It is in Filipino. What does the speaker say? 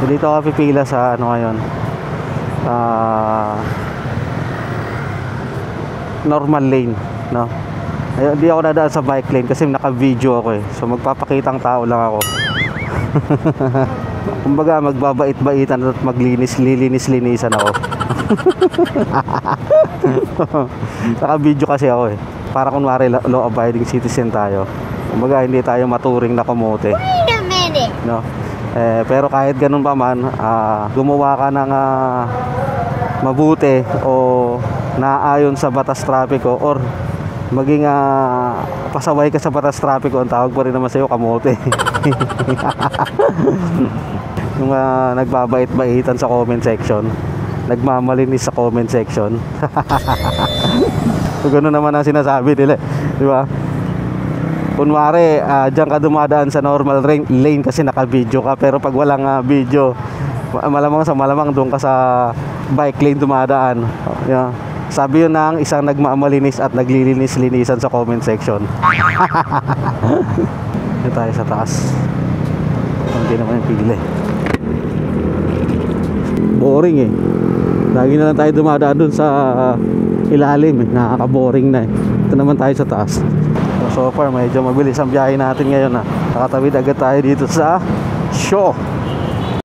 Dito ako pipila sa ano ngayon, normal lane, no? Ay, hindi ako dadaan sa bike lane kasi naka-video ako eh. So magpapakitang tao lang ako. Kumbaga magbabait-baitan at maglinis-linisan ako. Naka-video kasi ako eh. Para kunwari law-abiding citizen tayo. Kumbaga hindi tayo maturing na kamote. Wait a minute. No? Pero kahit ganun pa man, gumawa ka ng mabuti o naayon sa batas trapiko or maging pasaway ka sa batas trapiko, ang tawag pa rin naman sa'yo kamote. Yung nagbabait-baitan sa comment section, nagmamalinis sa comment section. So ganun naman ang sinasabi nila, di ba? Kunwari, diyan ka dumadaan sa normal lane kasi naka-video ka, pero pag walang video, malamang doon ka sa bike lane dumadaan. Yeah. Sabi yun ng isang nagmamalinis at naglilinis-linisan sa comment section. Dito tayo sa taas. Hindi naman yung pili. Boring eh. Lagi na lang tayo dumadaan dun sa ilalim eh. Nakaka-boring na eh. Ito naman tayo sa taas. So far medyo mabilis ang biyahe natin ngayon. Nakatawid agad tayo dito sa Shaw.